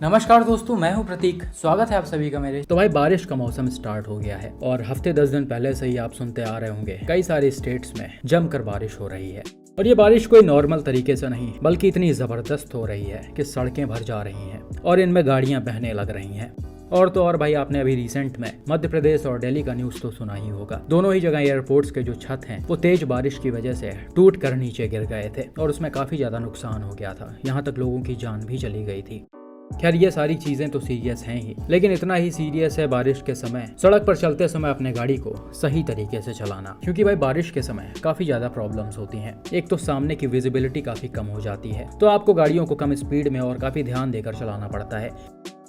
नमस्कार दोस्तों, मैं हूं प्रतीक। स्वागत है आप सभी का मेरे। तो भाई बारिश का मौसम स्टार्ट हो गया है और हफ्ते 10 दिन पहले से ही आप सुनते आ रहे होंगे कई सारे स्टेट्स में जमकर बारिश हो रही है। और ये बारिश कोई नॉर्मल तरीके से नहीं बल्कि इतनी जबरदस्त हो रही है कि सड़कें भर जा रही हैं और इनमें गाड़ियां बहने लग रही हैं। और तो और भाई आपने अभी रिसेंट में मध्य प्रदेश और दिल्ली का न्यूज तो सुना ही होगा। दोनों ही जगह एयरपोर्ट्स के जो छत हैं वो तेज बारिश की वजह से टूट कर नीचे गिर गए थे और उसमें काफी ज्यादा नुकसान हो गया था। यहाँ तक लोगों की जान भी चली गई थी। खैर ये सारी चीजें तो सीरियस हैं ही, लेकिन इतना ही सीरियस है बारिश के समय सड़क पर चलते समय अपने गाड़ी को सही तरीके से चलाना। क्योंकि भाई बारिश के समय काफी ज्यादा प्रॉब्लम्स होती हैं। एक तो सामने की विजिबिलिटी काफी कम हो जाती है, तो आपको गाड़ियों को कम स्पीड में और काफी ध्यान देकर चलाना पड़ता है।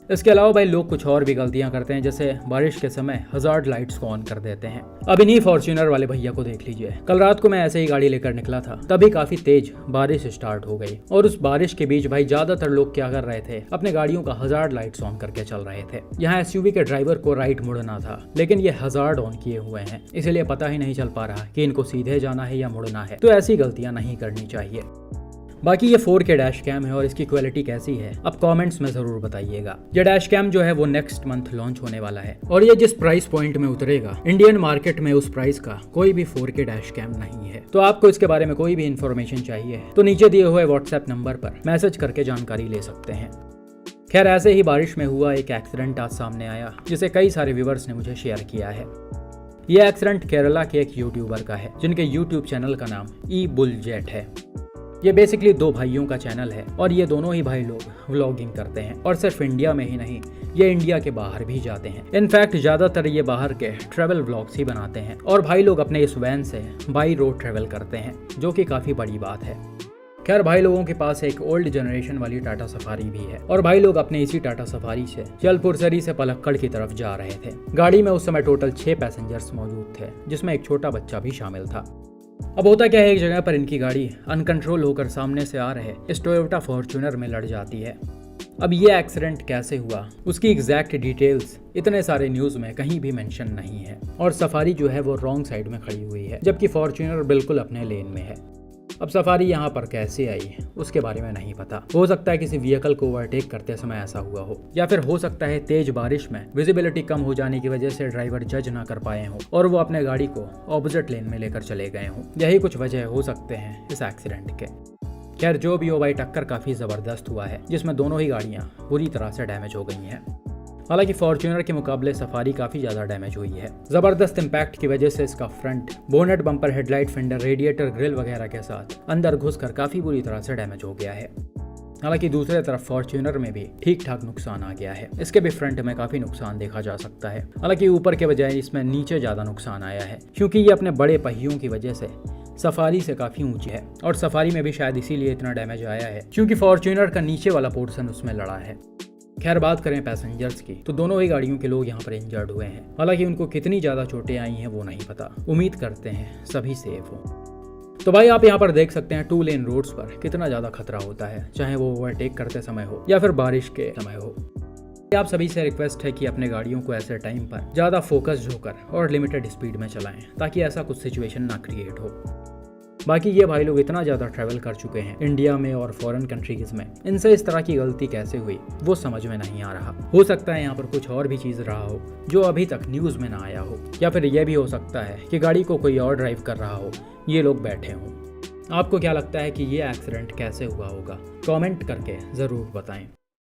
इसके अलावा भाई लोग कुछ और भी गलतियां करते हैं, जैसे बारिश के समय हजार्ड लाइट्स को ऑन कर देते हैं। अब इन्हीं फॉर्च्यूनर वाले भैया को देख लीजिए। कल रात को मैं ऐसे ही गाड़ी लेकर निकला था, तभी काफी तेज बारिश स्टार्ट हो गई और उस बारिश के बीच भाई ज्यादातर लोग क्या कर रहे थे, अपने गाड़ियों का हजार्ड लाइट्स ऑन करके चल रहे थे। यहाँ एसयूवी के ड्राइवर को राइट मुड़ना था, लेकिन ये हजार्ड ऑन किए हुए हैं, इसलिए पता ही नहीं चल पा रहा कि इनको सीधे जाना है या मुड़ना है। तो ऐसी गलतियां नहीं करनी चाहिए। बाकी ये 4K डैश कैम है और इसकी क्वालिटी कैसी है अब कमेंट्स में जरूर बताइएगा। ये डैश कैम जो है वो नेक्स्ट मंथ लॉन्च होने वाला है और ये जिस प्राइस पॉइंट में उतरेगा इंडियन मार्केट में उस प्राइस का कोई भी 4K डैश कैम नहीं है। तो आपको इसके बारे में कोई भी इन्फॉर्मेशन चाहिए तो नीचे दिए हुए व्हाट्सएप नंबर पर मैसेज करके जानकारी ले सकते हैं। खैर ऐसे ही बारिश में हुआ एक एक्सीडेंट आज सामने आया, जिसे कई सारे व्यूवर्स ने मुझे शेयर किया है। ये एक्सीडेंट केरला के एक यूट्यूबर का है, जिनके यूट्यूब चैनल का नाम ई बुल जेट है। ये बेसिकली दो भाइयों का चैनल है और ये दोनों ही भाई लोग व्लॉगिंग करते हैं और सिर्फ इंडिया में ही नहीं, ये इंडिया के बाहर भी जाते हैं। इनफैक्ट ज्यादातर ये बाहर के ट्रैवल व्लॉग्स ही बनाते हैं और भाई लोग अपने इस वैन से बाई रोड ट्रैवल करते हैं, जो कि काफी बड़ी बात है। खैर भाई लोगों के पास एक ओल्ड जनरेशन वाली टाटा सफारी भी है और भाई लोग अपने इसी टाटा सफारी से जलपुरसरी से पलक्कड़ की तरफ जा रहे थे। गाड़ी में उस समय टोटल 6 पैसेंजर्स मौजूद थे, जिसमें एक छोटा बच्चा भी शामिल था। अब होता क्या है, एक जगह पर इनकी गाड़ी अनकंट्रोल होकर सामने से आ रहे इस टोयोटा फॉर्च्यूनर में लड़ जाती है। अब ये एक्सीडेंट कैसे हुआ उसकी एग्जैक्ट डिटेल्स इतने सारे न्यूज में कहीं भी मेंशन नहीं है और सफारी जो है वो रॉन्ग साइड में खड़ी हुई है, जबकि फॉर्च्यूनर बिल्कुल अपने लेन में है। अब सफारी यहाँ पर कैसे आई उसके बारे में नहीं पता। हो सकता है किसी व्हीकल को ओवरटेक करते समय ऐसा हुआ हो, या फिर हो सकता है तेज बारिश में विजिबिलिटी कम हो जाने की वजह से ड्राइवर जज ना कर पाए हों और वो अपने गाड़ी को ऑपोजिट लेन में लेकर चले गए हों। यही कुछ वजह हो सकते हैं इस एक्सीडेंट के। खैर जो भी हो भाई, टक्कर काफी जबरदस्त हुआ है, जिसमें दोनों ही गाड़ियां बुरी तरह से डैमेज हो गई हैं। हालांकि फॉर्च्यूनर के मुकाबले सफारी काफी ज्यादा डैमेज हुई है। जबरदस्त इंपैक्ट की वजह से इसका front, bonnet, bumper, headlight, fender, radiator, grill वगैरह के साथ अंदर घुसकर काफी बुरी तरह से डैमेज हो गया है। हालांकि दूसरी तरफ फॉर्च्यूनर में भी ठीक ठाक नुकसान आ गया है। इसके भी फ्रंट में काफी नुकसान देखा जा सकता है। हालांकि ऊपर के बजाय इसमें नीचे ज्यादा नुकसान आया है, क्योंकि ये अपने बड़े पहियों की वजह से सफारी से काफी ऊंची है और सफारी में भी शायद इसीलिए इतना डैमेज आया है, क्योंकि फॉर्च्यूनर का नीचे वाला पोर्शन उसमें लड़ा है। खैर बात करें पैसेंजर्स की, तो दोनों ही गाड़ियों के लोग यहाँ पर इंजर्ड हुए हैं। हालांकि उनको कितनी ज्यादा चोटें आई हैं वो नहीं पता। उम्मीद करते हैं सभी सेफ हो। तो भाई आप यहाँ पर देख सकते हैं 2 लेन रोड्स पर कितना ज्यादा खतरा होता है, चाहे वो ओवरटेक करते समय हो या फिर बारिश के समय हो। आप सभी से रिक्वेस्ट है कि अपने गाड़ियों को ऐसे टाइम पर ज्यादा फोकस्ड होकर और लिमिटेड स्पीड में चलाएं, ताकि ऐसा कुछ सिचुएशन ना क्रिएट हो। बाकी ये भाई लोग इतना ज़्यादा ट्रैवल कर चुके हैं इंडिया में और फॉरेन कंट्रीज में, इनसे इस तरह की गलती कैसे हुई वो समझ में नहीं आ रहा। हो सकता है यहाँ पर कुछ और भी चीज़ रहा हो जो अभी तक न्यूज़ में ना आया हो, या फिर यह भी हो सकता है कि गाड़ी को कोई और ड्राइव कर रहा हो, ये लोग बैठे हों। आपको क्या लगता है कि ये एक्सीडेंट कैसे हुआ होगा? कमेंट करके ज़रूर बताएं।